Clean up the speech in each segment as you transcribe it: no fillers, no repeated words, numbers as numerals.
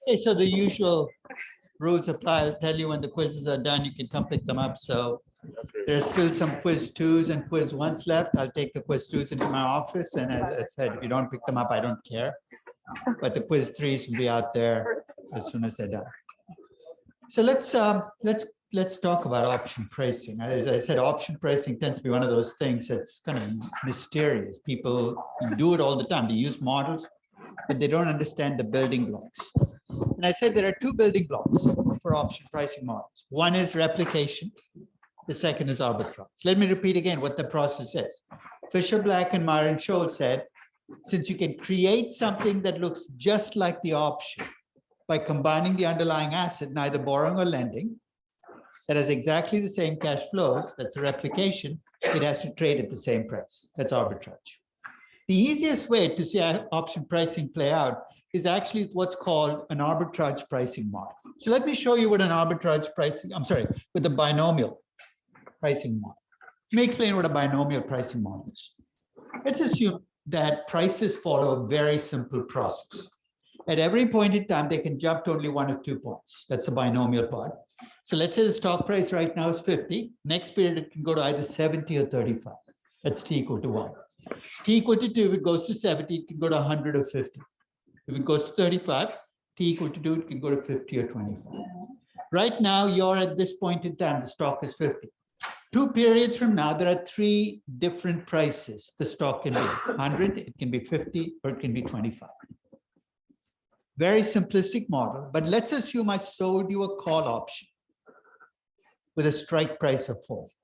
Okay, so the usual rules apply. I'll tell you when the quizzes are done, you can come pick them up. So there's still some quiz 2s and quiz 1s left. I'll take the quiz 2s into my office. And as I said, if you don't pick them up, I don't care. But the quiz 3s will be out there as soon as they're done. So let's talk about option pricing. As I said, option pricing tends to be one of those things that's kind of mysterious. People do it all the time. They use models, but they don't understand the building blocks. And I said there are 2 building blocks for option pricing models. One is replication. The second is arbitrage. Let me repeat again what the process is. Fisher, Black, and Scholes said, since you can create something that looks just like the option by combining the underlying asset, neither borrowing or lending, that has exactly the same cash flows, that's a replication, it has to trade at the same price. That's arbitrage. The easiest way to see option pricing play out is actually what's called an arbitrage pricing model. So let me show you what an arbitrage pricing, with the binomial pricing model. Let me explain what a binomial pricing model is. Let's assume that prices follow a very simple process. At every point in time, they can jump to only 1 of 2 points. That's a binomial part. So let's say the stock price right now is 50. Next period, it can go to either 70 or 35. That's t equal to 1. T equal to 2, if it goes to 70, it can go to 100 or 50. If it goes to 35, t equal to 2, it can go to 50 or 25. Right now, you're at this point in time, the stock is 50. 2 periods from now, there are 3 different prices the stock can be. 100, it can be 50, or it can be 25. Very simplistic model, but let's assume I sold you a call option with a strike price of 40.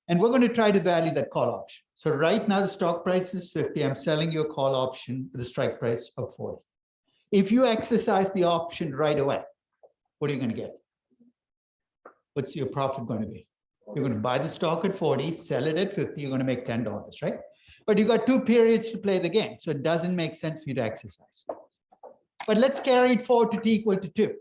And we're going to try to value that call option. So right now, the stock price is 50. I'm selling you a call option with a strike price of 40. If you exercise the option right away, what are you going to get? What's your profit going to be? You're going to buy the stock at 40, sell it at 50, you're going to make $10, right? But you've got 2 periods to play the game, so it doesn't make sense for you to exercise. But let's carry it forward to t equal to 2.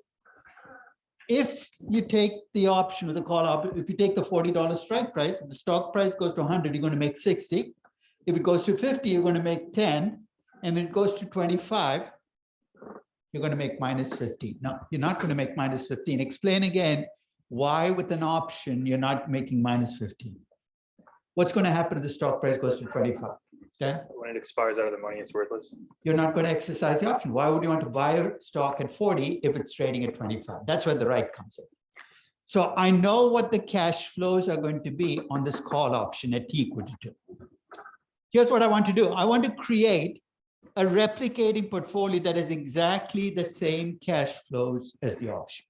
If you take the option with the call option, if you take the $40 strike price, if the stock price goes to 100, you're going to make 60. If it goes to 50, you're going to make 10. And when it goes to 25, you're going to make minus 15. No, you're not going to make minus 15. Explain again why with an option you're not making minus 15. What's going to happen if the stock price goes to 25? Okay? When it expires out of the money, it's worthless. You're not going to exercise the option. Why would you want to buy a stock at 40 if it's trading at 25? That's where the right comes in. So I know what the cash flows are going to be on this call option at t equal to 2. Here's what I want to do. I want to create a replicating portfolio that has exactly the same cash flows as the option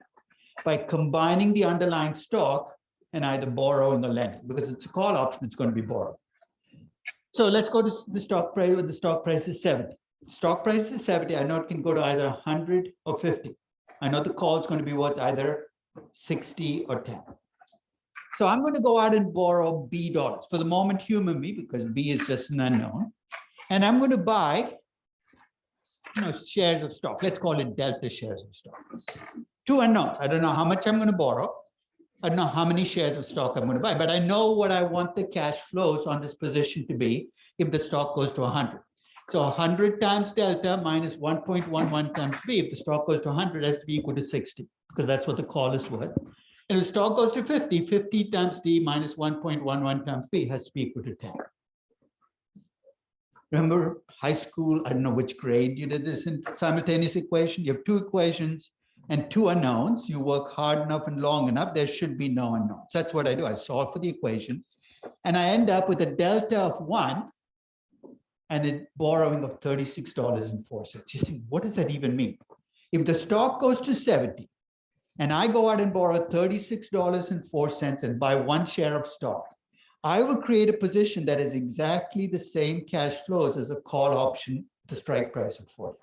by combining the underlying stock and either borrowing or lending. Because it's a call option, it's going to be borrowed. So let's go to the stock price. The stock price is 70. Stock price is 70. I know it can go to either 100 or 50. I know the call is going to be worth either 60 or 10. So I'm going to go out and borrow B dollars. For the moment, humor me, because B is just an unknown. And I'm going to buy shares of stock. Let's call it delta shares of stock. 2 unknowns. I don't know how much I'm going to borrow. I don't know how many shares of stock I'm going to buy, but I know what I want the cash flows on this position to be if the stock goes to 100. So 100 times delta minus 1.11 times B, if the stock goes to 100, has to be equal to 60, because that's what the call is worth. And if the stock goes to 50, 50 times D minus 1.11 times B has to be equal to 10. Remember high school, I don't know which grade you did this in simultaneous equation. You have 2 equations and 2 unknowns. You work hard enough and long enough, there should be no unknowns. That's what I do. I solve for the equation and I end up with a delta of 1 and a borrowing of $36.04. You see, what does that even mean? If the stock goes to 70 and I go out and borrow $36.04 and buy 1 share of stock, I will create a position that is exactly the same cash flows as a call option, the strike price of 40.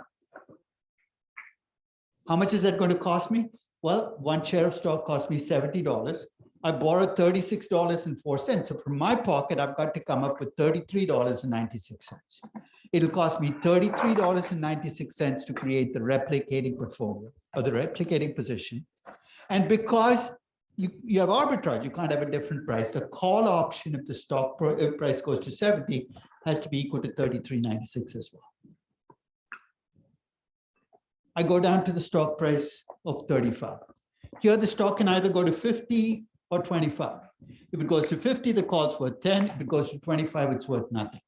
How much is that going to cost me? Well, 1 share of stock cost me $70. I borrowed $36.04. So from my pocket, I've got to come up with $33.96. It'll cost me $33.96 to create the replicating portfolio or the replicating position. And because you have arbitrage. You can't have a different price. The call option, if the stock price goes to 70, has to be equal to 33.96 as well. I go down to the stock price of 35. Here, the stock can either go to 50 or 25. If it goes to 50, the call's worth 10. If it goes to 25, it's worth nothing.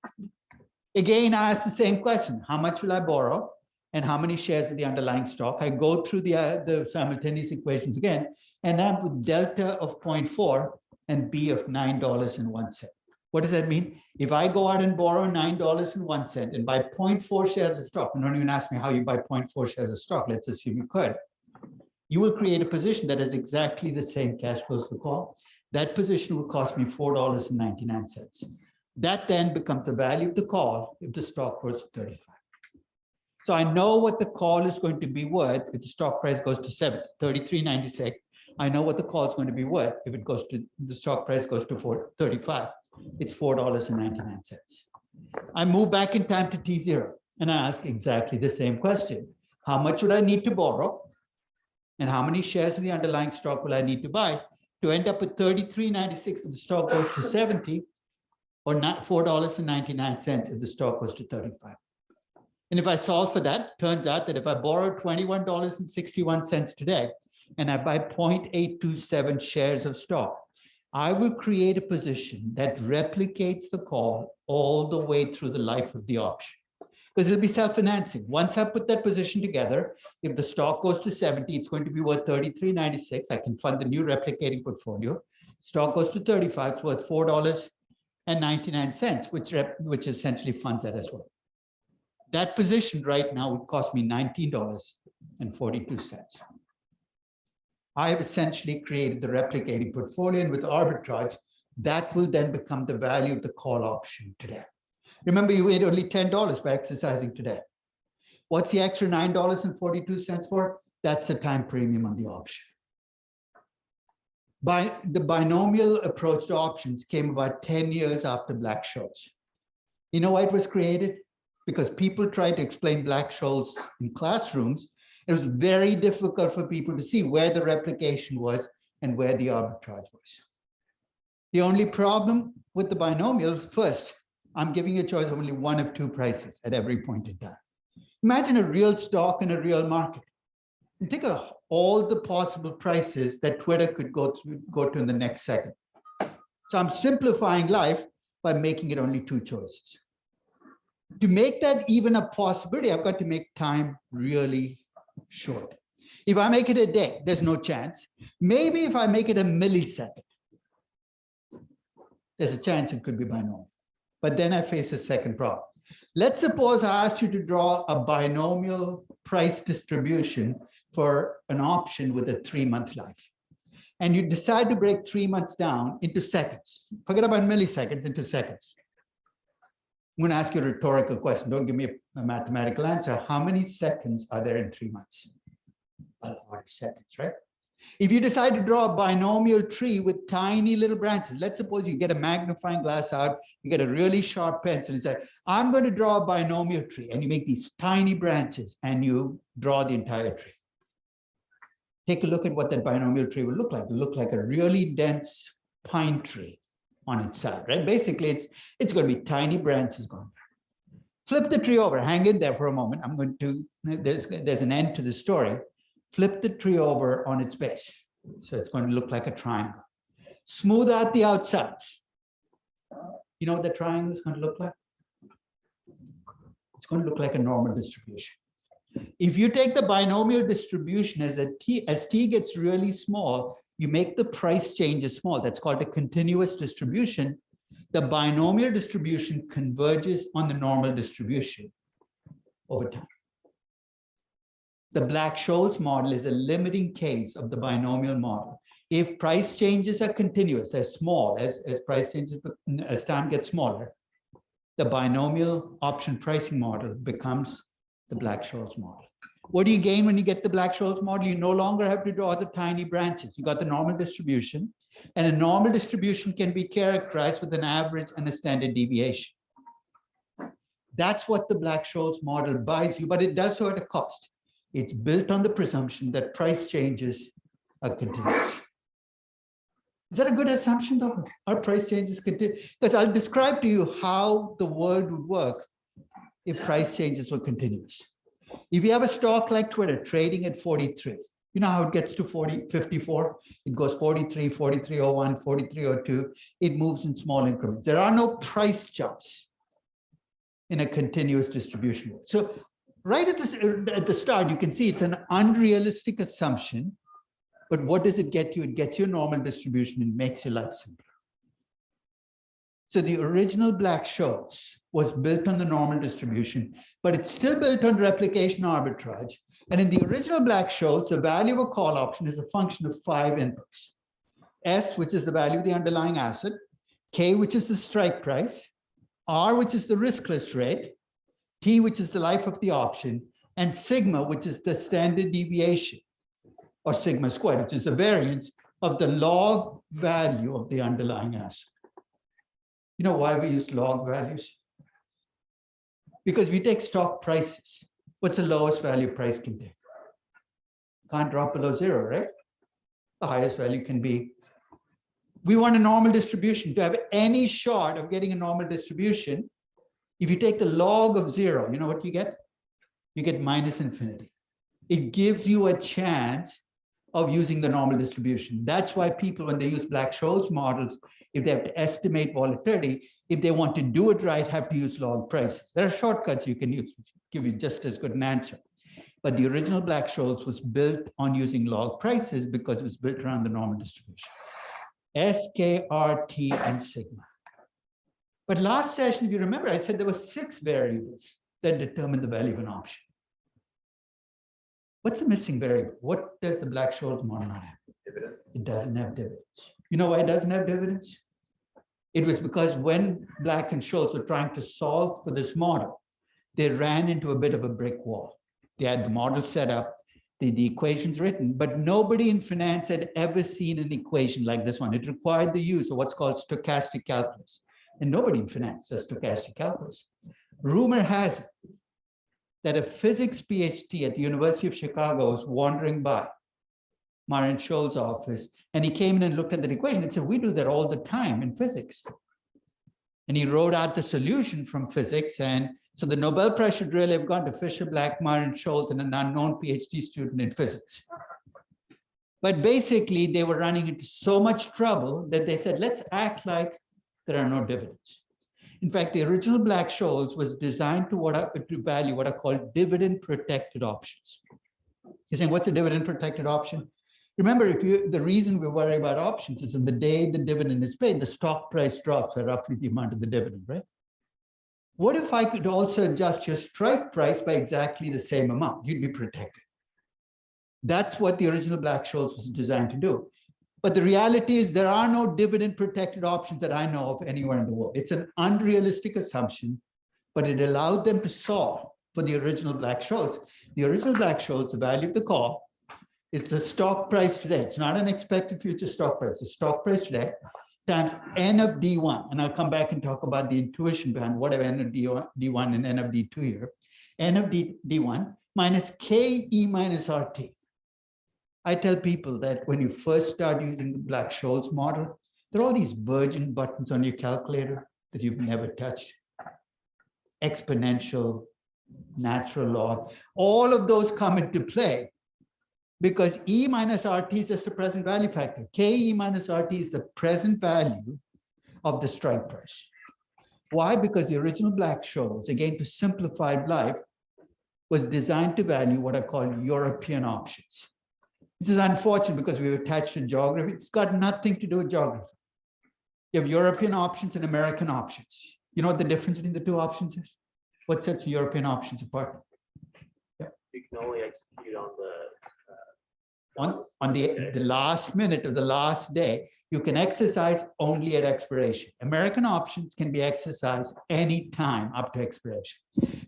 Again, I ask the same question. How much will I borrow? And how many shares of the underlying stock? I go through the simultaneous equations again, and I'm with delta of 0.4 and B of $9.01. What does that mean? If I go out and borrow $9.01 and buy 0.4 shares of stock, and don't even ask me how you buy 0.4 shares of stock, let's assume you could, you will create a position that has exactly the same cash flows to call. That position will cost me $4.99. That then becomes the value of the call if the stock goes to 35. So I know what the call is going to be worth if the stock price goes to 33.96. I know what the call is going to be worth if it goes to the stock price goes to 35. It's $4.99. I move back in time to T0 and I ask exactly the same question. How much would I need to borrow? And how many shares of the underlying stock will I need to buy to end up with 33.96 if the stock goes to 70, or $4.99 if the stock goes to 35? And if I solve for that, turns out that if I borrow $21.61 today and I buy 0.827 shares of stock, I will create a position that replicates the call all the way through the life of the option, because it'll be self-financing. Once I put that position together, if the stock goes to 70, it's going to be worth 33.96. I can fund the new replicating portfolio. Stock goes to 35, it's worth $4.99, which essentially funds that as well. That position right now would cost me $19.42. I have essentially created the replicating portfolio, and with arbitrage, that will then become the value of the call option today. Remember, you made only $10 by exercising today. What's the extra $9.42 for? That's the time premium on the option. The binomial approach to options came about 10 years after Black-Scholes. You know why it was created? Because people tried to explain Black-Scholes in classrooms. It was very difficult for people to see where the replication was and where the arbitrage was. The only problem with the binomial is, first, I'm giving you a choice of only one of two prices at every point in time. Imagine a real stock in a real market. And think of all the possible prices that Twitter could go to in the next second. So I'm simplifying life by making it only two choices. To make that even a possibility, I've got to make time really short. If I make it a day, there's no chance. Maybe if I make it a millisecond, there's a chance it could be binomial. But then I face a second problem. Let's suppose I asked you to draw a binomial price distribution for an option with a 3-month life. And you decide to break 3 months down into seconds. Forget about milliseconds, into seconds. I'm going to ask you a rhetorical question. Don't give me a mathematical answer. How many seconds are there in 3 months? A lot of seconds, right? If you decide to draw a binomial tree with tiny little branches, let's suppose you get a magnifying glass out, you get a really sharp pencil and say, I'm going to draw a binomial tree, and you make these tiny branches and you draw the entire tree. Take a look at what that binomial tree will look like. It will look like a really dense pine tree on its side, right? Basically, it's going to be tiny branches going there. Flip the tree over, hang in there for a moment. I'm going to, there's an end to the story. Flip the tree over on its base. So it's going to look like a triangle. Smooth out the outsides. You know what the triangle is going to look like? It's going to look like a normal distribution. If you take the binomial distribution as t gets really small, you make the price changes small. That's called a continuous distribution. The binomial distribution converges on the normal distribution over time. The Black-Scholes model is a limiting case of the binomial model. If price changes are continuous, they're small, as price changes, as time gets smaller, the binomial option pricing model becomes the Black-Scholes model. What do you gain when you get the Black-Scholes model? You no longer have to draw the tiny branches. You got the normal distribution, and a normal distribution can be characterized with an average and a standard deviation. That's what the Black-Scholes model buys you, but it does so at a cost. It's built on the presumption that price changes are continuous. Is that a good assumption though? Our price changes continue? Because I'll describe to you how the world would work if price changes were continuous. If you have a stock like Twitter trading at 43, you know how it gets to 40, 54? It goes 43, 43.01, 43.02. It moves in small increments. There are no price jumps in a continuous distribution world. So right at the start, you can see it's an unrealistic assumption. But what does it get you? It gets you a normal distribution and makes your life simpler. So the original Black-Scholes was built on the normal distribution, but it's still built on replication arbitrage. And in the original Black-Scholes, the value of a call option is a function of 5 inputs. S, which is the value of the underlying asset, K, which is the strike price, R, which is the riskless rate, T, which is the life of the option, and sigma, which is the standard deviation, or sigma squared, which is the variance of the log value of the underlying asset. You know why we use log values? Because we take stock prices. What's the lowest value price can take? Can't drop below 0, right? The highest value can be. We want a normal distribution. To have any shot of getting a normal distribution, if you take the log of 0, you know what you get? You get minus infinity. It gives you a chance of using the normal distribution. That's why people, when they use Black-Scholes models, if they have to estimate volatility, if they want to do it right, have to use log prices. There are shortcuts you can use, which give you just as good an answer. But the original Black-Scholes was built on using log prices because it was built around the normal distribution. S, K, R, T, and sigma. But last session, if you remember, I said there were 6 variables that determine the value of an option. What's the missing variable? What does the Black-Scholes model not have? Dividend. It doesn't have dividends. You know why it doesn't have dividends? It was because when Black and Scholes were trying to solve for this model, they ran into a bit of a brick wall. They had the model set up, the equations written, but nobody in finance had ever seen an equation like this one. It required the use of what's called stochastic calculus. And nobody in finance does stochastic calculus. Rumor has it that a physics PhD at the University of Chicago was wandering by Myron Scholes' office, and he came in and looked at that equation and said, we do that all the time in physics. And he wrote out the solution from physics. And so the Nobel Prize should really have gone to Fisher, Black, Myron Scholes, and an unknown PhD student in physics. But basically, they were running into so much trouble that they said, let's act like there are no dividends. In fact, the original Black-Scholes was designed to value what are called dividend protected options. You're saying, what's a dividend protected option? Remember, the reason we worry about options is on the day the dividend is paid, the stock price drops by roughly the amount of the dividend, right? What if I could also adjust your strike price by exactly the same amount? You'd be protected. That's what the original Black-Scholes was designed to do. But the reality is there are no dividend protected options that I know of anywhere in the world. It's an unrealistic assumption, but it allowed them to solve for the original Black-Scholes. The original Black-Scholes, the value of the call, is the stock price today. It's not an expected future stock price. The stock price today times N of D1. And I'll come back and talk about the intuition behind what are N of D1 and N of D2 here. N of D1 minus KE minus RT. I tell people that when you first start using the Black-Scholes model, there are all these virgin buttons on your calculator that you've never touched. Exponential, natural log, all of those come into play because E minus RT is just the present value factor. KE minus RT is the present value of the strike price. Why? Because the original Black-Scholes, again, to simplify life, was designed to value what are called European options. Which is unfortunate because we've attached to geography. It's got nothing to do with geography. You have European options and American options. You know what the difference between the two options is? What sets European options apart? Yeah. You can only execute on the last minute of the last day. You can exercise only at expiration. American options can be exercised anytime up to expiration.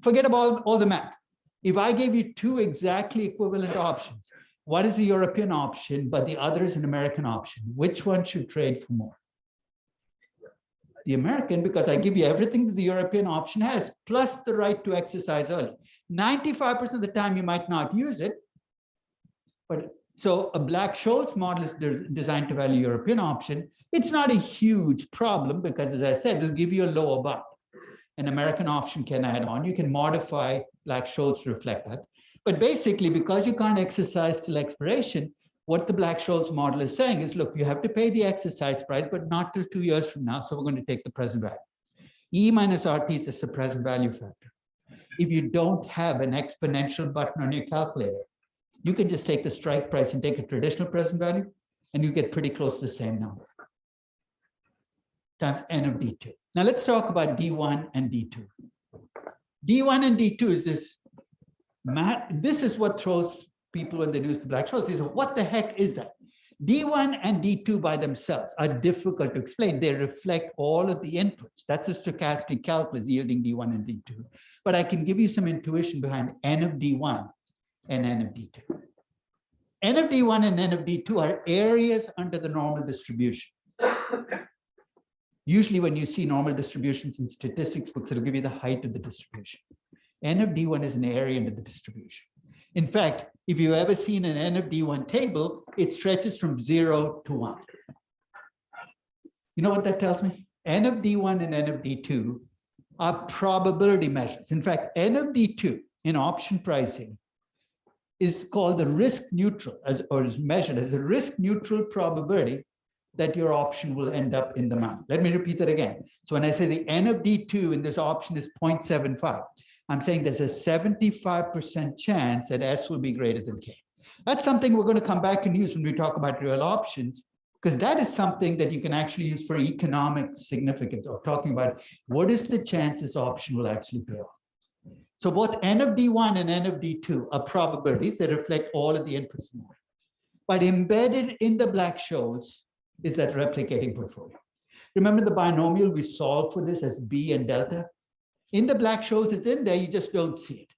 Forget about all the math. If I gave you 2 exactly equivalent options, what is the European option, but the other is an American option? Which one should trade for more? The American, because I give you everything that the European option has, plus the right to exercise early. 95% of the time, you might not use it, but So a Black-Scholes model is designed to value European option. It's not a huge problem because, as I said, it'll give you a lower bound. An American option can add on. You can modify Black-Scholes to reflect that. But basically, because you can't exercise till expiration, what the Black-Scholes model is saying is, look, you have to pay the exercise price, but not till 2 years from now. So we're going to take the present value. E minus RT is just the present value factor. If you don't have an exponential button on your calculator, you can just take the strike price and take a traditional present value, and you get pretty close to the same number times n of D2. Now let's talk about D1 and D2. D1 and D2 is this math. This is what throws people when they use the Black-Scholes. They say, what the heck is that? D1 and D2 by themselves are difficult to explain. They reflect all of the inputs. That's a stochastic calculus yielding D1 and D2. But I can give you some intuition behind n of D1 and n of D2. N of D1 and n of D2 are areas under the normal distribution. Usually when you see normal distributions in statistics books, it'll give you the height of the distribution. N of D1 is an area under the distribution. In fact, if you've ever seen an N of D1 table, it stretches from 0 to 1. You know what that tells me? N of D1 and N of D2 are probability measures. In fact, N of D2 in option pricing is called the risk neutral, or is measured as the risk neutral probability that your option will end up in the amount. Let me repeat that again. So when I say the N of D2 in this option is 0.75, I'm saying there's a 75% chance that S will be greater than K. That's something we're going to come back and use when we talk about real options, because that is something that you can actually use for economic significance, or talking about what is the chance this option will actually pay off. So both N of D1 and N of D2 are probabilities that reflect all of the inputs. But embedded in the Black-Scholes is that replicating portfolio. Remember the binomial, we solved for this as B and delta? In the Black-Scholes, it's in there, you just don't see it.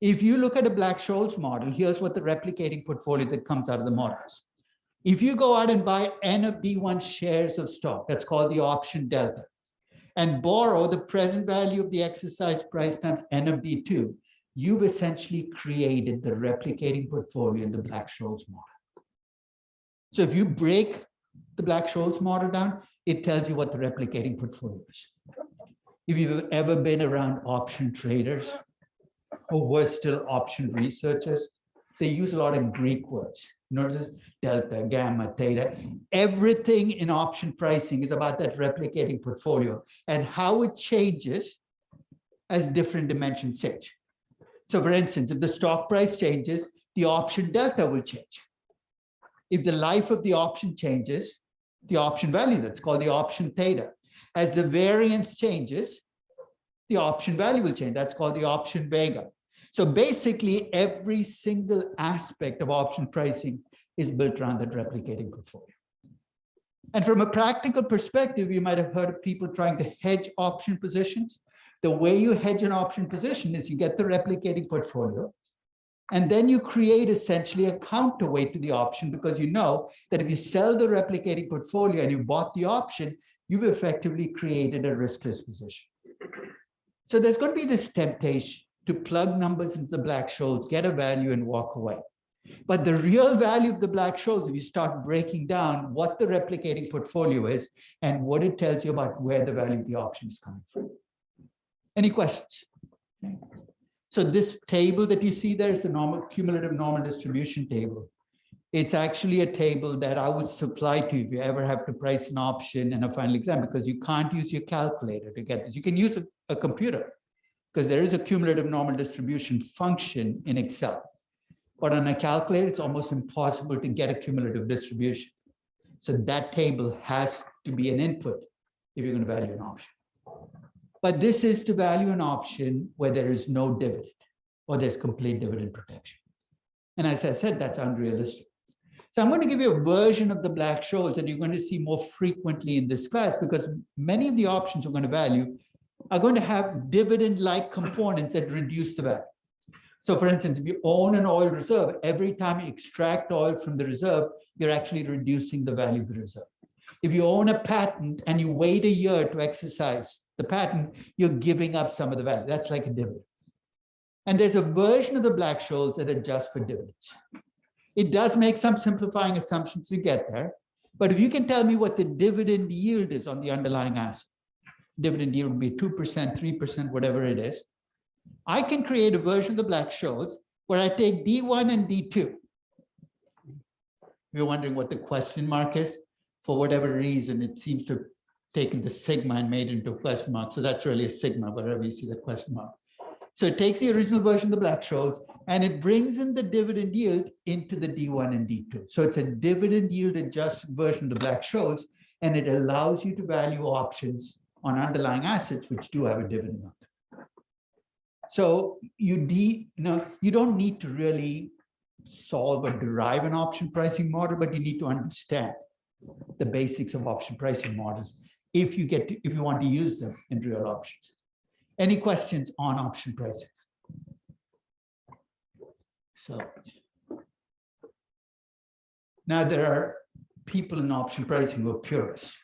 If you look at a Black-Scholes model, here's what the replicating portfolio that comes out of the models. If you go out and buy N of D1 shares of stock, that's called the option delta, and borrow the present value of the exercise price times N of D2, you've essentially created the replicating portfolio in the Black-Scholes model. So if you break the Black-Scholes model down, it tells you what the replicating portfolio is. If you've ever been around option traders or were still option researchers, they use a lot of Greek words. Notice delta, gamma, theta. Everything in option pricing is about that replicating portfolio and how it changes as different dimensions change. So for instance, if the stock price changes, the option delta will change. If the life of the option changes, the option value, that's called the option theta. As the variance changes, the option value will change. That's called the option vega. So basically, every single aspect of option pricing is built around that replicating portfolio. And from a practical perspective, you might have heard of people trying to hedge option positions. The way you hedge an option position is you get the replicating portfolio, and then you create essentially a counterweight to the option, because you know that if you sell the replicating portfolio and you bought the option, you've effectively created a riskless position. So there's going to be this temptation to plug numbers into the Black-Scholes, get a value and walk away. But the real value of the Black-Scholes, if you start breaking down what the replicating portfolio is and what it tells you about where the value of the option is coming from. Any questions? Okay. So this table that you see there is the normal cumulative normal distribution table. It's actually a table that I would supply to you if you ever have to price an option in a final exam, because you can't use your calculator to get this. You can use a computer, because there is a cumulative normal distribution function in Excel. But on a calculator, it's almost impossible to get a cumulative distribution. So that table has to be an input if you're going to value an option. But this is to value an option where there is no dividend or there's complete dividend protection. And as I said, that's unrealistic. So I'm going to give you a version of the Black-Scholes that you're going to see more frequently in this class, because many of the options we're going to value are going to have dividend-like components that reduce the value. So for instance, if you own an oil reserve, every time you extract oil from the reserve, you're actually reducing the value of the reserve. If you own a patent and you wait a year to exercise the patent, you're giving up some of the value. That's like a dividend. And there's a version of the Black-Scholes that adjusts for dividends. It does make some simplifying assumptions to get there. But if you can tell me what the dividend yield is on the underlying asset, dividend yield would be 2%, 3%, whatever it is. I can create a version of the Black-Scholes where I take D1 and D2. You're wondering what the question mark is. For whatever reason, it seems to have taken the sigma and made it into a question mark. So that's really a sigma, wherever you see that question mark. So it takes the original version of the Black-Scholes and it brings in the dividend yield into the D1 and D2. So it's a dividend yield adjusted version of the Black-Scholes, and it allows you to value options on underlying assets which do have a dividend on them. So you don't need to really solve or derive an option pricing model, but you need to understand the basics of option pricing models if you want to use them in real options. Any questions on option pricing? So now there are people in option pricing who are purists.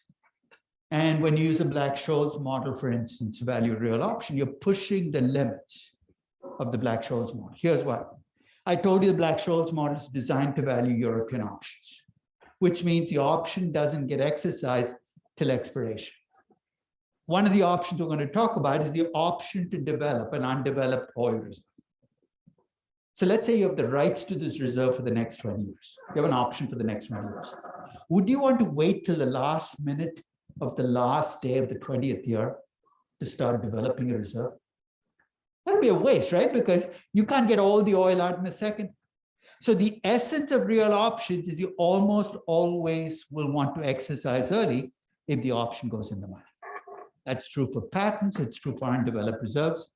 And when you use a Black-Scholes model, for instance, to value a real option, you're pushing the limits of the Black-Scholes model. Here's why. I told you the Black-Scholes model is designed to value European options, which means the option doesn't get exercised till expiration. One of the options we're going to talk about is the option to develop an undeveloped oil reserve. So let's say you have the rights to this reserve for the next 20 years. You have an option for the next 20 years. Would you want to wait till the last minute of the last day of the 20th year to start developing a reserve? That'd be a waste, right? Because you can't get all the oil out in a second. So the essence of real options is you almost always will want to exercise early if the option goes in the money. That's true for patents, it's true for undeveloped reserves.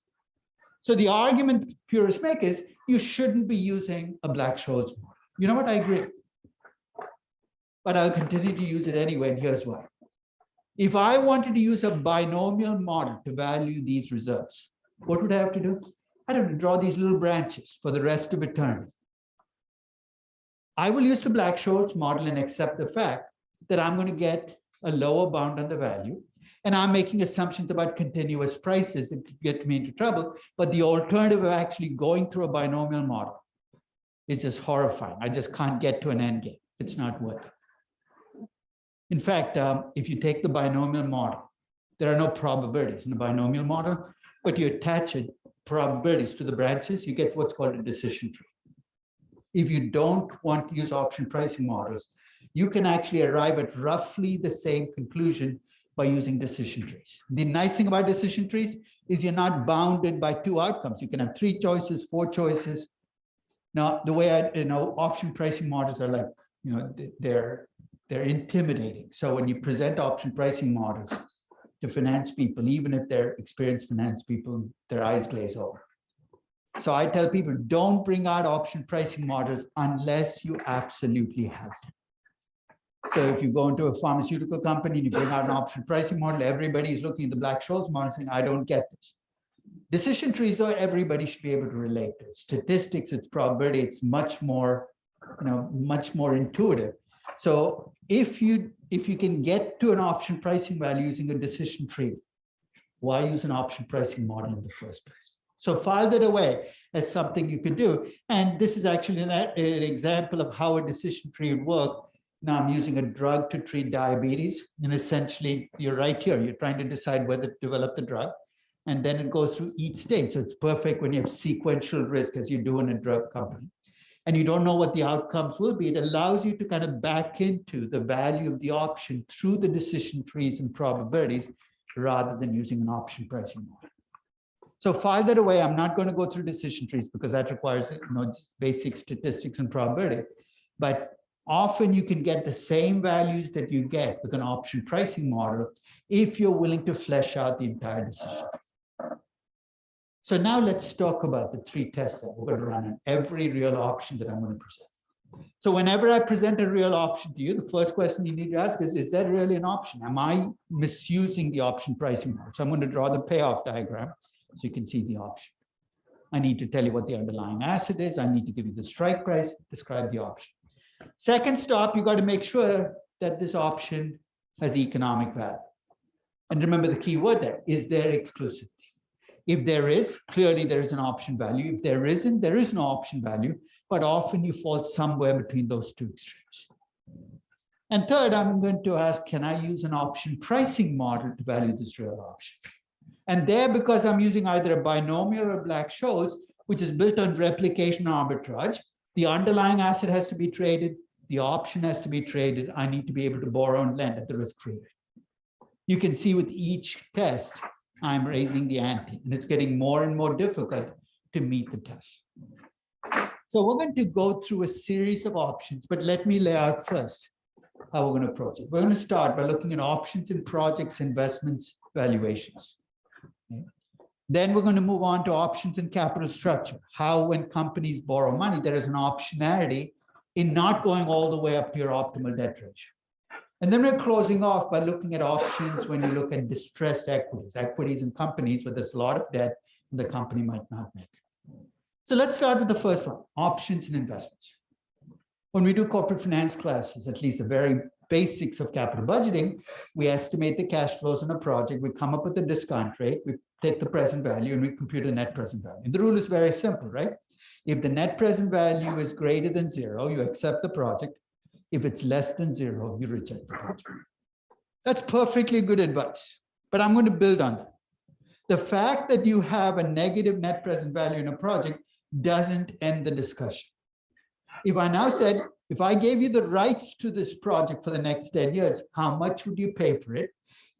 So the argument purists make is you shouldn't be using a Black-Scholes model. You know what, I agree. But I'll continue to use it anyway, and here's why. If I wanted to use a binomial model to value these reserves, what would I have to do? I'd have to draw these little branches for the rest of eternity. I will use the Black-Scholes model and accept the fact that I'm going to get a lower bound on the value, and I'm making assumptions about continuous prices that could get me into trouble. But the alternative of actually going through a binomial model is just horrifying. I just can't get to an end game. It's not worth it. In fact, if you take the binomial model, there are no probabilities in the binomial model, but you attach probabilities to the branches, you get what's called a decision tree. If you don't want to use option pricing models, you can actually arrive at roughly the same conclusion by using decision trees. The nice thing about decision trees is you're not bounded by two outcomes. You can have 3 choices, 4 choices. Now, the way option pricing models are like, they're intimidating. So when you present option pricing models to finance people, even if they're experienced finance people, their eyes glaze over. So I tell people, don't bring out option pricing models unless you absolutely have to. So if you go into a pharmaceutical company and you bring out an option pricing model, everybody is looking at the Black-Scholes model saying, I don't get this. Decision trees, though, everybody should be able to relate to it. Statistics, it's probability, it's much more intuitive. So if you can get to an option pricing value using a decision tree, why use an option pricing model in the first place? So file that away as something you could do. And this is actually an example of how a decision tree would work. Now I'm using a drug to treat diabetes. And essentially, you're right here. You're trying to decide whether to develop the drug. And then it goes through each stage. So it's perfect when you have sequential risk, as you do in a drug company. And you don't know what the outcomes will be. It allows you to kind of back into the value of the option through the decision trees and probabilities rather than using an option pricing model. So file that away. I'm not going to go through decision trees because that requires just basic statistics and probability. But often you can get the same values that you get with an option pricing model if you're willing to flesh out the entire decision tree. So now let's talk about the 3 tests that we're going to run on every real option that I'm going to present. So whenever I present a real option to you, the first question you need to ask is that really an option? Am I misusing the option pricing model? So I'm going to draw the payoff diagram so you can see the option. I need to tell you what the underlying asset is. I need to give you the strike price, describe the option. Second stop, you got to make sure that this option has economic value. And remember the key word there, is there exclusivity? If there is, clearly there is an option value. If there isn't, there is no option value, but often you fall somewhere between those two extremes. And third, I'm going to ask, can I use an option pricing model to value this real option? And there, because I'm using either a binomial or Black-Scholes, which is built on replication arbitrage, the underlying asset has to be traded, the option has to be traded, I need to be able to borrow and lend at the risk-free rate. You can see with each test, I'm raising the ante, and it's getting more and more difficult to meet the test. So we're going to go through a series of options, but let me lay out first how we're going to approach it. We're going to start by looking at options in projects, investments, valuations. Okay. Then we're going to move on to options in capital structure. How, when companies borrow money, there is an optionality in not going all the way up to your optimal debt ratio. And then we're closing off by looking at options when you look at distressed equities, equities in companies where there's a lot of debt and the company might not make it. So let's start with the first one, options and investments. When we do corporate finance classes, at least the very basics of capital budgeting, we estimate the cash flows in a project, we come up with a discount rate, we take the present value and we compute a net present value. And the rule is very simple, right? If the net present value is greater than 0, you accept the project. If it's less than 0, you reject the project. That's perfectly good advice, but I'm going to build on that. The fact that you have a negative net present value in a project doesn't end the discussion. If I now said, if I gave you the rights to this project for the next 10 years, how much would you pay for it?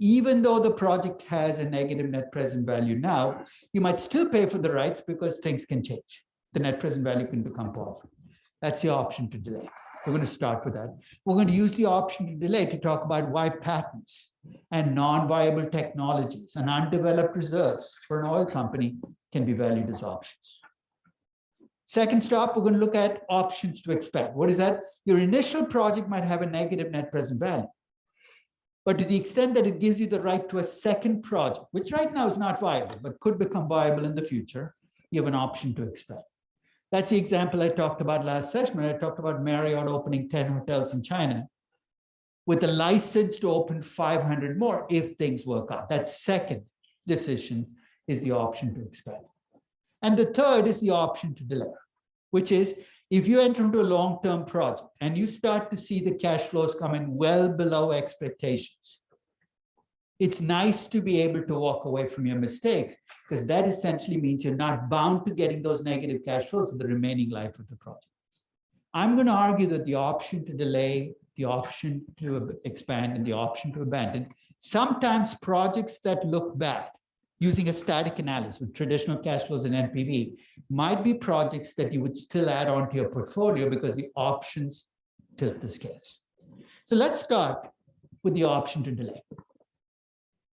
Even though the project has a negative net present value now, you might still pay for the rights because things can change. The net present value can become positive. That's the option to delay. We're going to start with that. We're going to use the option to delay to talk about why patents and non-viable technologies and undeveloped reserves for an oil company can be valued as options. Second stop, we're going to look at options to expand. What is that? Your initial project might have a negative net present value. But to the extent that it gives you the right to a second project, which right now is not viable, but could become viable in the future, you have an option to expand. That's the example I talked about last session when I talked about Marriott opening 10 hotels in China with a license to open 500 more if things work out. That second decision is the option to expand. And the third is the option to delay, which is if you enter into a long-term project and you start to see the cash flows come in well below expectations, it's nice to be able to walk away from your mistakes because that essentially means you're not bound to getting those negative cash flows for the remaining life of the project. I'm going to argue that the option to delay, the option to expand, and the option to abandon, sometimes projects that look bad, using a static analysis with traditional cash flows and NPV, might be projects that you would still add onto your portfolio because the options tilt the scales. So let's start with the option to delay.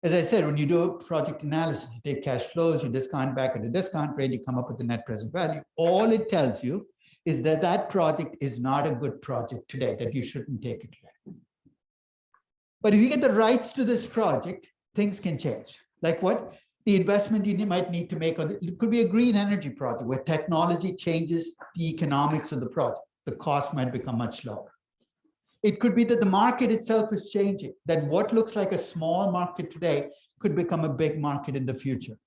As I said, when you do a project analysis, you take cash flows, you discount back at a discount rate, you come up with the net present value. All it tells you is that that project is not a good project today, that you shouldn't take it today. But if you get the rights to this project, things can change. Like what? The investment you might need to make on it could be a green energy project where technology changes the economics of the project. The cost might become much lower. It could be that the market itself is changing, that what looks like a small market today could become a big market in the future.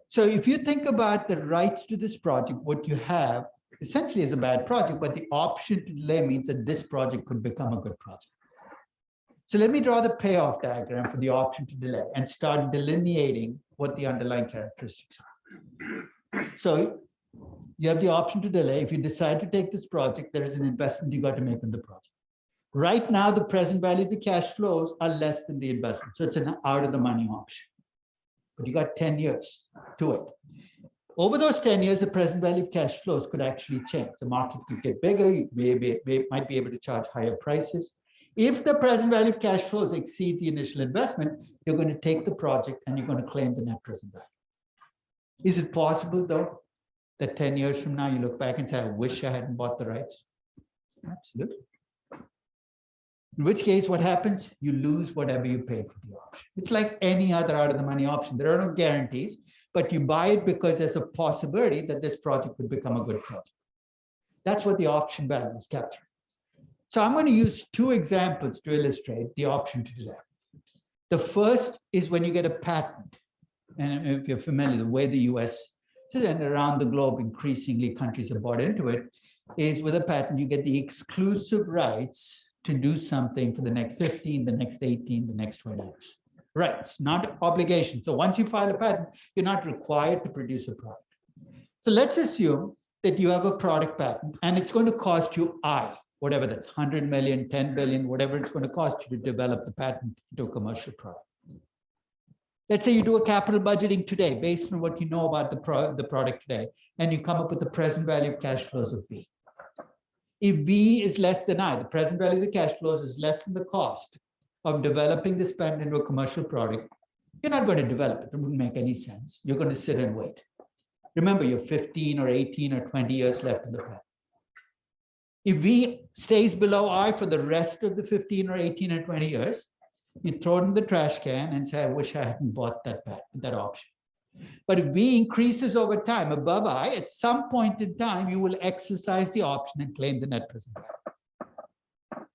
So if you think about the rights to this project, what you have essentially is a bad project, but the option to delay means that this project could become a good project. So let me draw the payoff diagram for the option to delay and start delineating what the underlying characteristics are. So you have the option to delay. If you decide to take this project, there is an investment you got to make in the project. Right now, the present value of the cash flows are less than the investment. So it's an out of the money option. But you got 10 years to it. Over those 10 years, the present value of cash flows could actually change. The market could get bigger. You might be able to charge higher prices. If the present value of cash flows exceeds the initial investment, you're going to take the project and you're going to claim the net present value. Is it possible, though, that 10 years from now, you look back and say, I wish I hadn't bought the rights? Absolutely. In which case, what happens? You lose whatever you paid for the option. It's like any other out of the money option. There are no guarantees, but you buy it because there's a possibility that this project could become a good project. That's what the option value is capturing. So I'm going to use two examples to illustrate the option to delay. The first is when you get a patent and if you're familiar, the way the US and around the globe, increasingly countries have bought into it, is with a patent, you get the exclusive rights to do something for the next 15, the next 18, the next 20 years. Rights, not obligation. So once you file a patent, you're not required to produce a product. So let's assume that you have a product patent and it's going to cost you whatever that's 100 million, 10 billion, whatever it's going to cost you to develop the patent into a commercial product. Let's say you do a capital budgeting today based on what you know about the product today, and you come up with the present value of cash flows of V. If V is less than I, the present value of the cash flows is less than the cost of developing this patent into a commercial product, you're not going to develop it. It wouldn't make any sense. You're going to sit and wait. Remember, you're 15 or 18 or 20 years left in the patent. If V stays below I for the rest of the 15 or 18 or 20 years, you throw it in the trash can and say, I wish I hadn't bought that option. But if V increases over time above I, at some point in time, you will exercise the option and claim the net present value.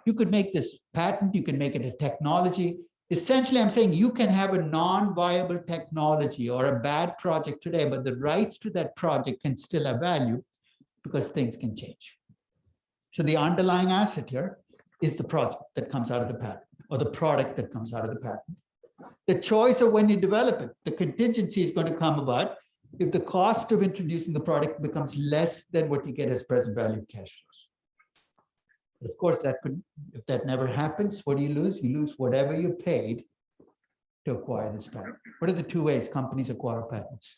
You could make this patent, you can make it a technology. Essentially, I'm saying you can have a non-viable technology or a bad project today, but the rights to that project can still have value because things can change. So the underlying asset here is the project that comes out of the patent, or the product that comes out of the patent. The choice of when you develop it, the contingency is going to come about if the cost of introducing the product becomes less than what you get as present value of cash flows. But of course, if that never happens, what do you lose? You lose whatever you paid to acquire this patent. What are the two ways companies acquire patents?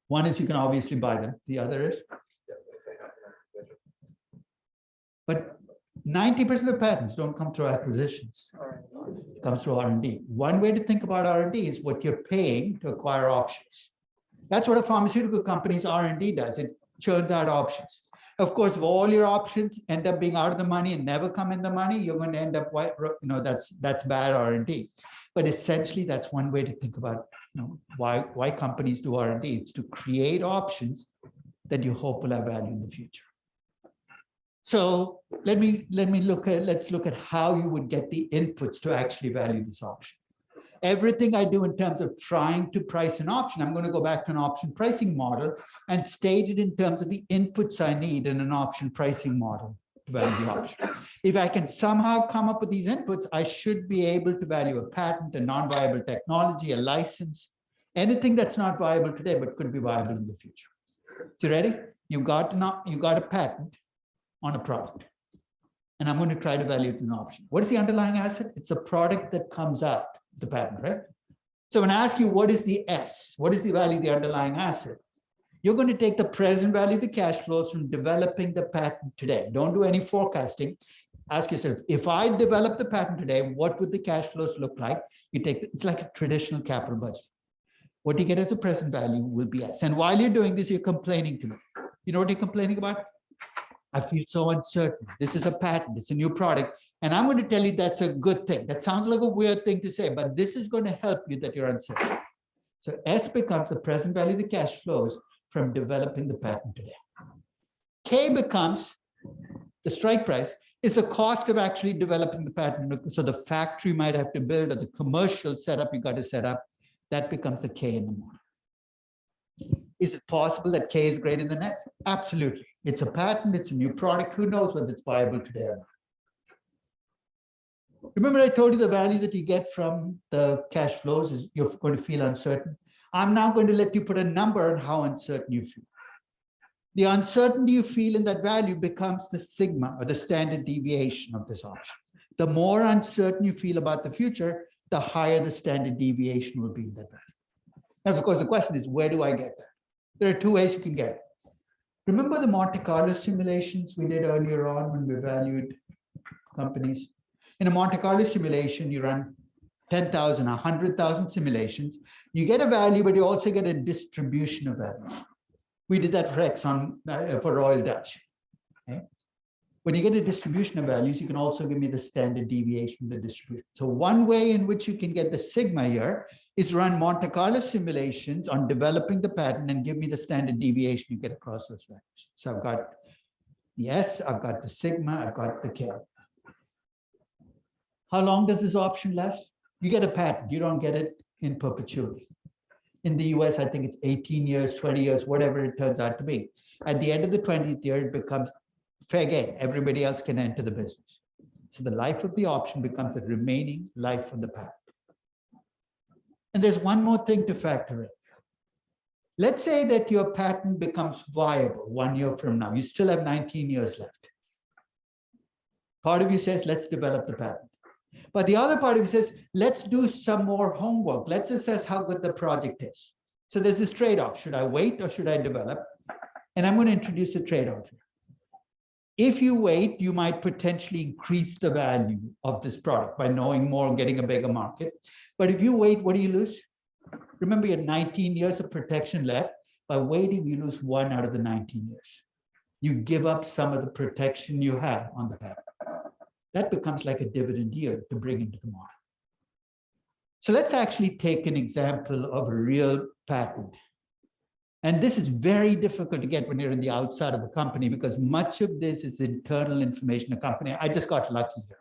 One is you can obviously buy them. The other is, but 90% of patents don't come through acquisitions. It comes through R&D. One way to think about R&D is what you're paying to acquire options. That's what a pharmaceutical company's R&D does. It churns out options. Of course, if all your options end up being out of the money and never come in the money, you're going to end up, that's bad R&D. But essentially, that's one way to think about why companies do R&D. It's to create options that you hope will have value in the future. So let's look at how you would get the inputs to actually value this option. Everything I do in terms of trying to price an option, I'm going to go back to an option pricing model and state it in terms of the inputs I need in an option pricing model to value the option. If I can somehow come up with these inputs, I should be able to value a patent, a non-viable technology, a license, anything that's not viable today but could be viable in the future. So ready? You got a patent on a product, and I'm going to try to value it in an option. What is the underlying asset? It's a product that comes out of the patent, right? So when I ask you, what is the S? What is the value of the underlying asset? You're going to take the present value of the cash flows from developing the patent today. Don't do any forecasting. Ask yourself, if I develop the patent today, what would the cash flows look like? It's like a traditional capital budget. What you get as a present value will be S. And while you're doing this, you're complaining to me. You know what you're complaining about? I feel so uncertain. This is a patent. It's a new product. And I'm going to tell you that's a good thing. That sounds like a weird thing to say, but this is going to help you that you're uncertain. So S becomes the present value of the cash flows from developing the patent today. K becomes the strike price, is the cost of actually developing the patent. So the factory might have to build, or the commercial setup you got to set up. That becomes the K in the model. Is it possible that K is greater than S? Absolutely. It's a patent, it's a new product. Who knows whether it's viable today or not? Remember I told you the value that you get from the cash flows is you're going to feel uncertain. I'm now going to let you put a number on how uncertain you feel. The uncertainty you feel in that value becomes the sigma, or the standard deviation of this option. The more uncertain you feel about the future, the higher the standard deviation will be in that value. Now, of course, the question is, where do I get that? There are two ways you can get it. Remember the Monte Carlo simulations we did earlier on when we valued companies? In a Monte Carlo simulation, you run 10,000, 100,000 simulations. You get a value, but you also get a distribution of values. We did that for Exxon, for Royal Dutch. Okay? When you get a distribution of values, you can also give me the standard deviation of the distribution. So one way in which you can get the sigma here is run Monte Carlo simulations on developing the patent and give me the standard deviation you get across those values. So I've got the S, I've got the sigma, I've got the K. How long does this option last? You get a patent, you don't get it in perpetuity. In the US, I think it's 18 years, 20 years, whatever it turns out to be. At the end of the 20th year, it becomes fair game. Everybody else can enter the business. So the life of the option becomes the remaining life of the patent. And there's one more thing to factor in. Let's say that your patent becomes viable 1 year from now. You still have 19 years left. Part of you says, let's develop the patent. But the other part of you says, let's do some more homework. Let's assess how good the project is. So there's this trade-off. Should I wait or should I develop? And I'm going to introduce a trade-off here. If you wait, you might potentially increase the value of this product by knowing more and getting a bigger market. But if you wait, what do you lose? Remember, you had 19 years of protection left. By waiting, you lose 1 out of the 19 years. You give up some of the protection you have on the patent. That becomes like a dividend yield to bring into the market. So let's actually take an example of a real patent. And this is very difficult to get when you're in the outside of the company because much of this is internal information of the company. I just got lucky here.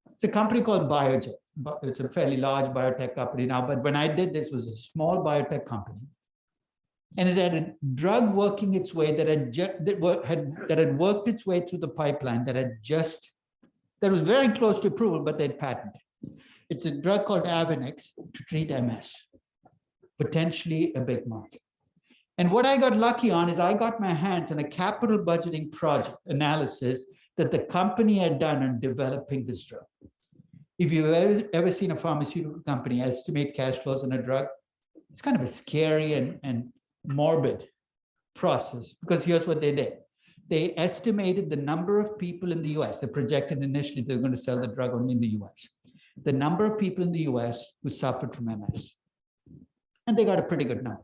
It's a company called Biogen. It's a fairly large biotech company now, but when I did this, it was a small biotech company. And it had a drug working its way that had worked its way through the pipeline that was very close to approval, but they'd patented. It's a drug called Avonex to treat MS, potentially a big market. And what I got lucky on is I got my hands on a capital budgeting project analysis that the company had done on developing this drug. If you've ever seen a pharmaceutical company estimate cash flows on a drug, it's kind of a scary and morbid process because here's what they did. They estimated the number of people in the US, they projected initially they were going to sell the drug only in the US, the number of people in the US who suffered from MS. And they got a pretty good number.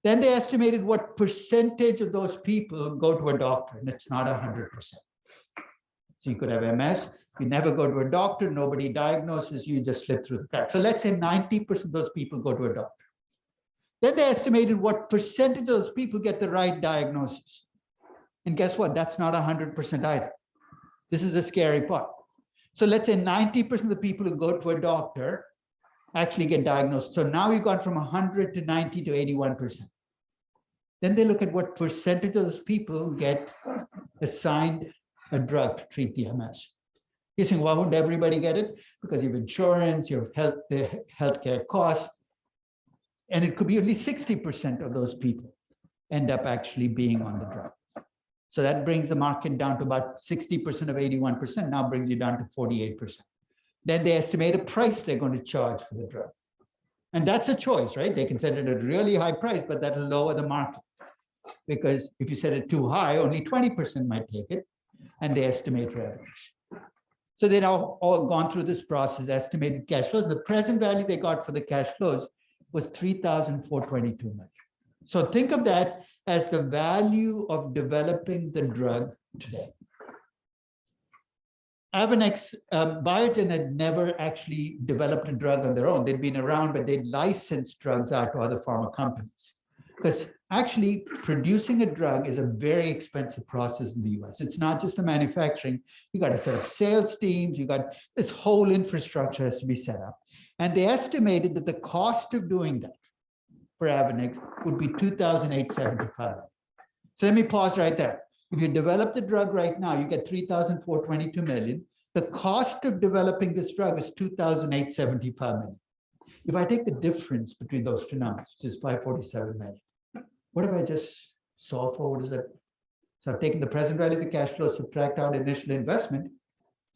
Then they estimated what percentage of those people go to a doctor, and it's not 100%. So you could have MS, you never go to a doctor, nobody diagnoses you, just slip through the cracks. So let's say 90% of those people go to a doctor. Then they estimated what percentage of those people get the right diagnosis. And guess what? That's not 100% either. This is the scary part. So let's say 90% of the people who go to a doctor actually get diagnosed. So now we've gone from 100 to 90 to 81%. Then they look at what percentage of those people get assigned a drug to treat the MS. You're saying, why wouldn't everybody get it? Because you have insurance, you have the healthcare costs, and it could be only 60% of those people end up actually being on the drug. So that brings the market down to about 60% of 81%, now brings you down to 48%. Then they estimate a price they're going to charge for the drug. And that's a choice, right? They can set it at a really high price, but that'll lower the market. Because if you set it too high, only 20% might take it, and they estimate revenues. So they've all gone through this process, estimated cash flows. The present value they got for the cash flows was $3,422 million. So think of that as the value of developing the drug today. Avonex, Biogen had never actually developed a drug on their own. They'd been around, but they'd licensed drugs out to other pharma companies. Because actually producing a drug is a very expensive process in the US. It's not just the manufacturing. You got to set up sales teams. You got this whole infrastructure has to be set up. And they estimated that the cost of doing that for Avonex would be $2,875. So let me pause right there. If you develop the drug right now, you get $3,422 million. The cost of developing this drug is $2,875 million. If I take the difference between those two numbers, which is $547 million, what have I just solved for? What is that? So I've taken the present value of the cash flow, subtract out initial investment.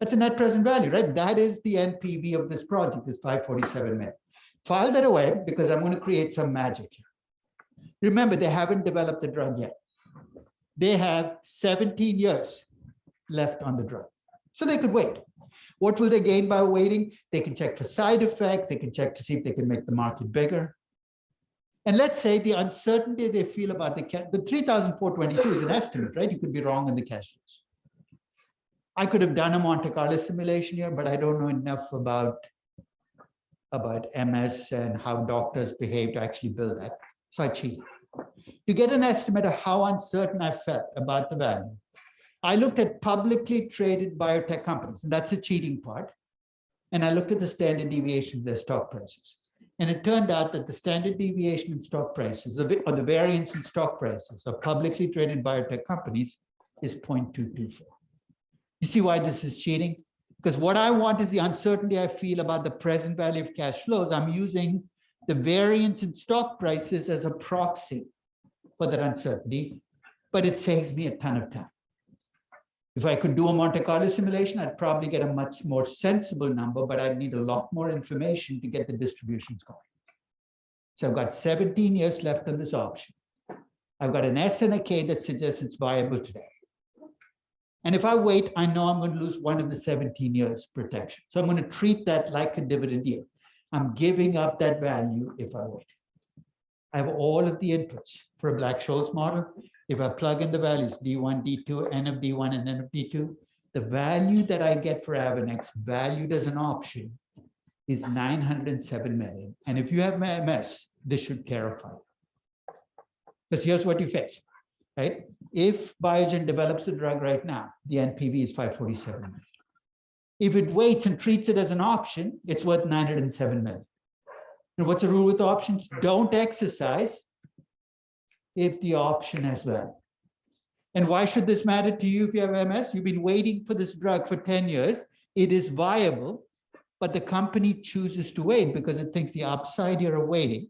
That's a net present value, right? That is the NPV of this project, is $547 million. File that away because I'm going to create some magic here. Remember, they haven't developed the drug yet. They have 17 years left on the drug. So they could wait. What will they gain by waiting? They can check for side effects. They can check to see if they can make the market bigger. And let's say the uncertainty they feel about the 3,422 is an estimate, right? You could be wrong on the cash flows. I could have done a Monte Carlo simulation here, but I don't know enough about MS and how doctors behave to actually build that. So I cheated. To get an estimate of how uncertain I felt about the value, I looked at publicly traded biotech companies, and that's the cheating part. And I looked at the standard deviation of their stock prices. And it turned out that the standard deviation in stock prices, or the variance in stock prices of publicly traded biotech companies is 0.224. You see why this is cheating? Because what I want is the uncertainty I feel about the present value of cash flows. I'm using the variance in stock prices as a proxy for that uncertainty, but it saves me a ton of time. If I could do a Monte Carlo simulation, I'd probably get a much more sensible number, but I'd need a lot more information to get the distributions going. So I've got 17 years left on this option. I've got an S and a K that suggests it's viable today. And if I wait, I know I'm going to lose one of the 17 years protection. So I'm going to treat that like a dividend yield. I'm giving up that value if I wait. I have all of the inputs for a Black-Scholes model. If I plug in the values, D1, D2, N of D1, and N of D2, the value that I get for Avanex valued as an option is 907 million. And if you have MS, this should terrify you. Because here's what you face, right? If Biogen develops a drug right now, the NPV is 547 million. If it waits and treats it as an option, it's worth 907 million. And what's the rule with options? Don't exercise if the option has value. And why should this matter to you if you have MS? You've been waiting for this drug for 10 years. It is viable, but the company chooses to wait because it thinks the upside here of waiting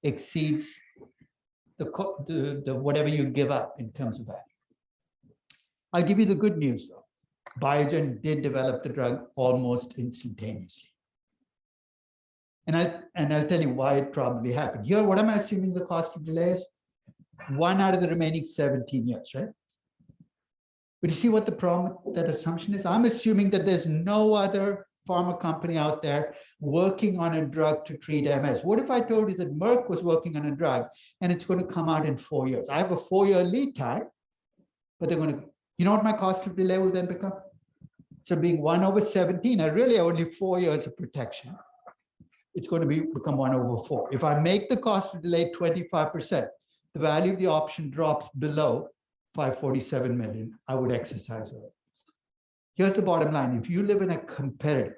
exceeds the whatever you give up in terms of value. I'll give you the good news though. Biogen did develop the drug almost instantaneously. And I'll tell you why it probably happened. Here, what am I assuming the cost of delay is? 1 out of the remaining 17 years, right? But you see what the problem with that assumption is? I'm assuming that there's no other pharma company out there working on a drug to treat MS. What if I told you that Merck was working on a drug and it's going to come out in 4 years? I have a 4-year lead time, but they're going to, you know what my cost of delay will then become? So being 1 over 17, I really have only 4 years of protection. It's going to become 1 over 4. If I make the cost of delay 25%, the value of the option drops below 547 million. I would exercise it. Here's the bottom line. If you live in a competitive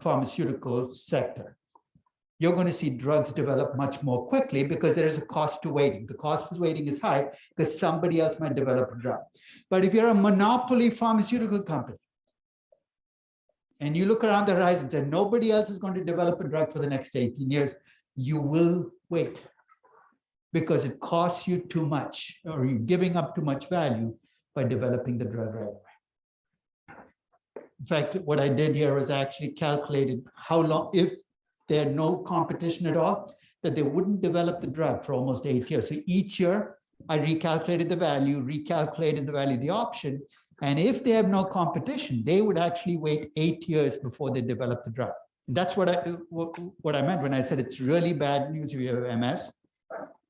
pharmaceutical sector, you're going to see drugs develop much more quickly because there is a cost to waiting. The cost of waiting is high because somebody else might develop a drug. But if you're a monopoly pharmaceutical company, and you look around the horizon and nobody else is going to develop a drug for the next 18 years, you will wait because it costs you too much or you're giving up too much value by developing the drug right away. In fact, what I did here was actually calculated how long, if they had no competition at all, that they wouldn't develop the drug for almost 8 years. So each year I recalculated the value of the option. And if they have no competition, they would actually wait 8 years before they develop the drug. That's what I meant when I said it's really bad news if you have MS,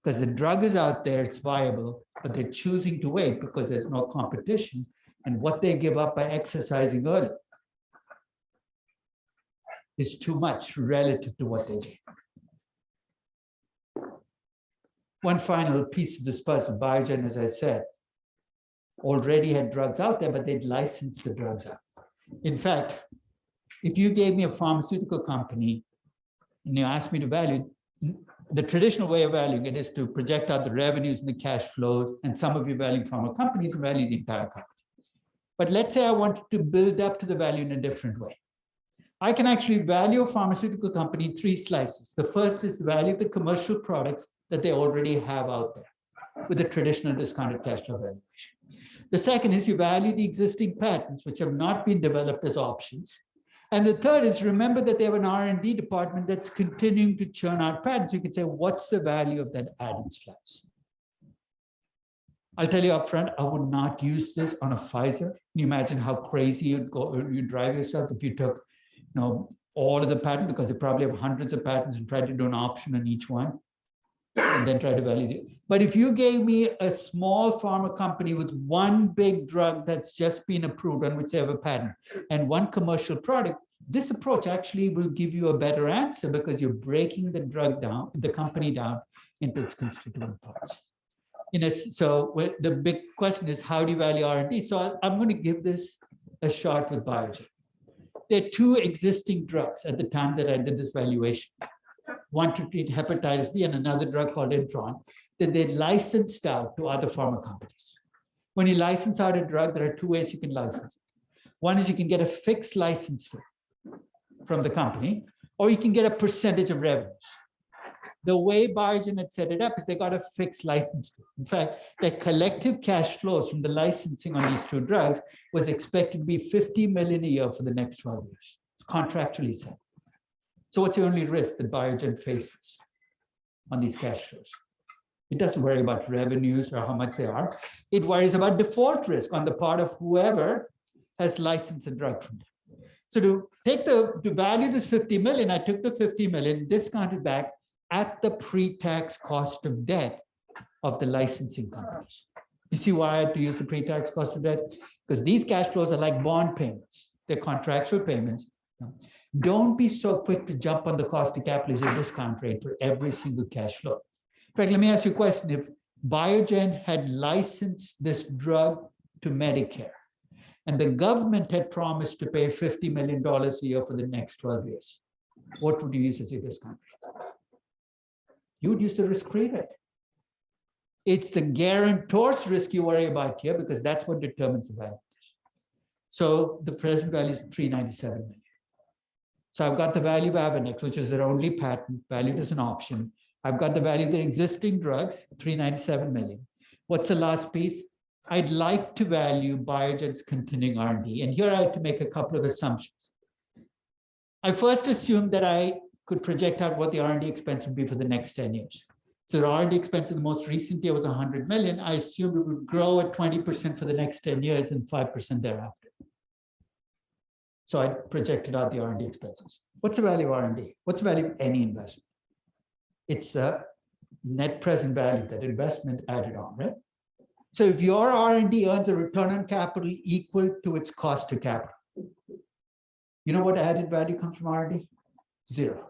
because the drug is out there, it's viable, but they're choosing to wait because there's no competition. And what they give up by exercising early is too much relative to what they did. One final piece of this puzzle, Biogen, as I said, already had drugs out there, but they'd licensed the drugs out. In fact, if you gave me a pharmaceutical company and you asked me to value, the traditional way of valuing it is to project out the revenues and the cash flows, and some of you valuing pharma companies and value the entire company. But let's say I wanted to build up to the value in a different way. I can actually value a pharmaceutical company in 3 slices. The first is the value of the commercial products that they already have out there with the traditional discounted cash flow valuation. The second is you value the existing patents, which have not been developed as options. And the third is remember that they have an R&D department that's continuing to churn out patents. You can say, what's the value of that added slice? I'll tell you up front, I would not use this on a Pfizer. Can you imagine how crazy you'd drive yourself if you took, all of the patents, because they probably have hundreds of patents, and tried to do an option on each one, and then try to validate it. But if you gave me a small pharma company with one big drug that's just been approved on which they have a patent and one commercial product, this approach actually will give you a better answer because you're breaking the drug down, the company down into its constituent parts. So the big question is, how do you value R&D? So I'm going to give this a shot with Biogen. there are two existing drugs at the time that I did this valuation. One to treat hepatitis B and another drug called Intron that they licensed out to other pharma companies. When you license out a drug, there are two ways you can license it. One is you can get a fixed license fee from the company, or you can get a percentage of revenues. The way Biogen had set it up is they got a fixed license fee. In fact, their collective cash flows from the licensing on these two drugs was expected to be $50 million a year for the next 12 years. It's contractually set. So what's the only risk that Biogen faces on these cash flows? It doesn't worry about revenues or how much they are. It worries about default risk on the part of whoever has licensed a drug from them. So to value this 50 million, I took the 50 million, discounted back at the pre-tax cost of debt of the licensing companies. You see why I had to use the pre-tax cost of debt? Because these cash flows are like bond payments. They're contractual payments. Don't be so quick to jump on the cost of capital as your discount rate for every single cash flow. In fact, let me ask you a question. If Biogen had licensed this drug to Medicare, and the government had promised to pay $50 million a year for the next 12 years, what would you use as your discount rate? You would use the risk-free rate. It's the guarantor's risk you worry about here because that's what determines the value. So the present value is 397 million. So I've got the value of Avonex, which is their only patent, valued as an option. I've got the value of their existing drugs, 397 million. What's the last piece? I'd like to value Biogen's continuing R&D. And here I had to make a couple of assumptions. I first assumed that I could project out what the R&D expense would be for the next 10 years. So the R&D expense in the most recent year was 100 million. I assumed it would grow at 20% for the next 10 years and 5% thereafter. So I projected out the R&D expenses. What's the value of R&D? What's the value of any investment? It's the net present value, that investment added on, right? So if your R&D earns a return on capital equal to its cost to capital, you know what added value comes from R&D? Zero.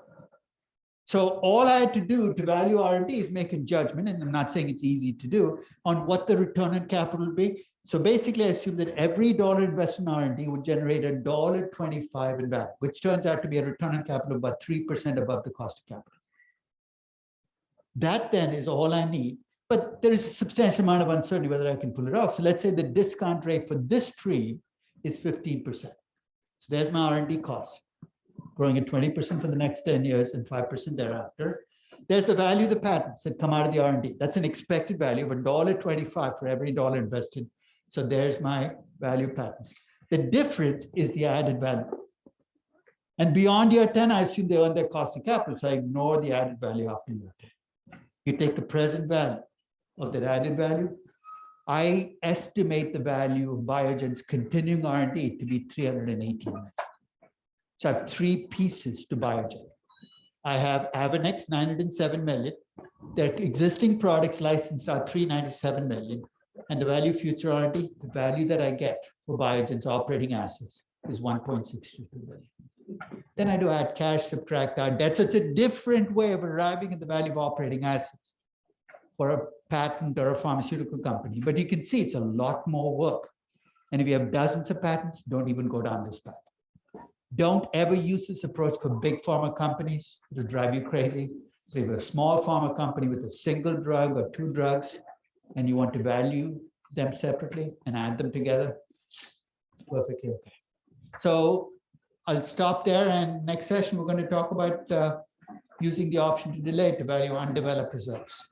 So all I had to do to value R&D is make a judgment, and I'm not saying it's easy to do, on what the return on capital would be. So basically, I assume that every dollar invested in R&D would generate $1.25 in value, which turns out to be a return on capital of about 3% above the cost of capital. That then is all I need, but there is a substantial amount of uncertainty whether I can pull it off. So let's say the discount rate for this tree is 15%. So there's my R&D cost, growing at 20% for the next 10 years and 5% thereafter. There's the value of the patents that come out of the R&D. That's an expected value of $1.25 for every dollar invested. So there's my value of patents. The difference is the added value. And beyond year 10, I assume they earn their cost of capital. So I ignore the added value after year 10. You take the present value of that added value. I estimate the value of Biogen's continuing R&D to be 318 million. So I have three pieces to Biogen. I have Avonex, 907 million. Their existing products licensed are 397 million. And the value of future R&D, the value that I get for Biogen's operating assets is 1.622 billion. Then I do add cash, subtract out debt. So it's a different way of arriving at the value of operating assets for a patent or a pharmaceutical company. But you can see it's a lot more work. And if you have dozens of patents, don't even go down this path. Don't ever use this approach for big pharma companies. It'll drive you crazy. So if you have a small pharma company with a single drug or two drugs, and you want to value them separately and add them together, it's perfectly okay. So I'll stop there, and next session, we're going to talk about using the option to delay to value undeveloped reserves.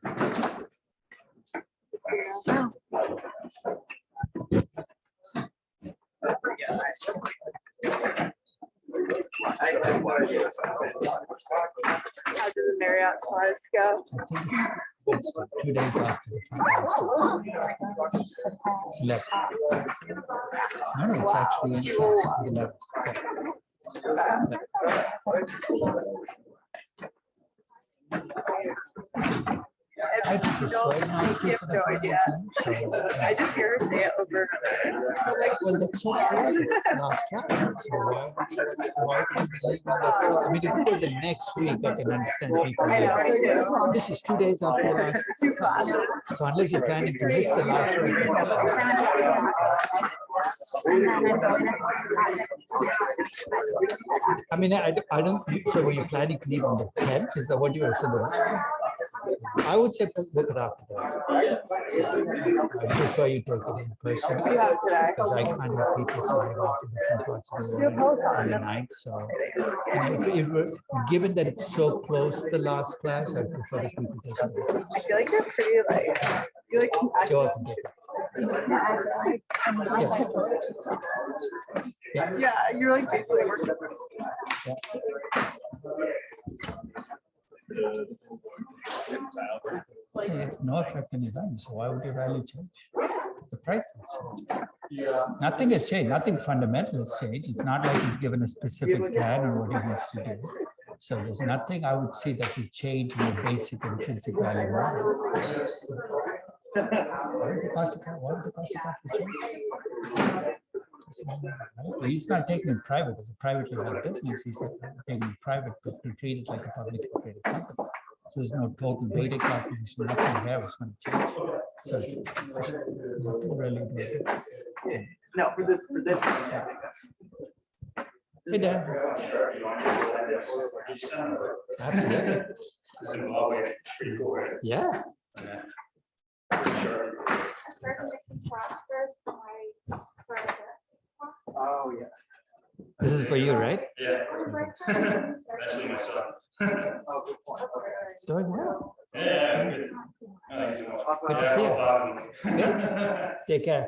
How do the Marriott slides go? I think it's 2 days after the final. It's 11. No, it's actually in 11. I prefer not to for the final time, so, I just hear her say it over and over. well, that's so crazy. Last chapter. So why would we leave on that? I mean, if we go the next week, I can understand people. I know, me too. This is 2 days after last class. So unless you're planning to miss the last week of class, I mean, I don't, so were you planning to leave on the 10th? Is that what you were saying? I would say book it after that. I prefer you take it in person. You have today. Because I can't have people flying off to different parts of the world on the night, so. Given that it's so close to the last class, I prefer that people take it. in I feel like you're pretty like, you're like You're welcome, take it. Yes. Yeah. yeah, you're like basically working. So no effect on your value, so why would your value change? The price will change. Nothing has changed, nothing fundamental has changed. It's not like he's given a specific plan on what he wants to do. So there's nothing I would see that would change in the basic intrinsic value model. Why would the cost of capital change? Right? He's not taking it private as a privately held business. He's taking it private to treat it like a publicly traded company. So there's no total beta calculation, nothing there is going to change. So nothing really. No, for this. Hey, Dan. Absolutely. Yeah. Oh, yeah. This is for you, right? Yeah. Actually, my son. It's doing well. Yeah. Good. Thanks so much. Good to see you. Good. Take care.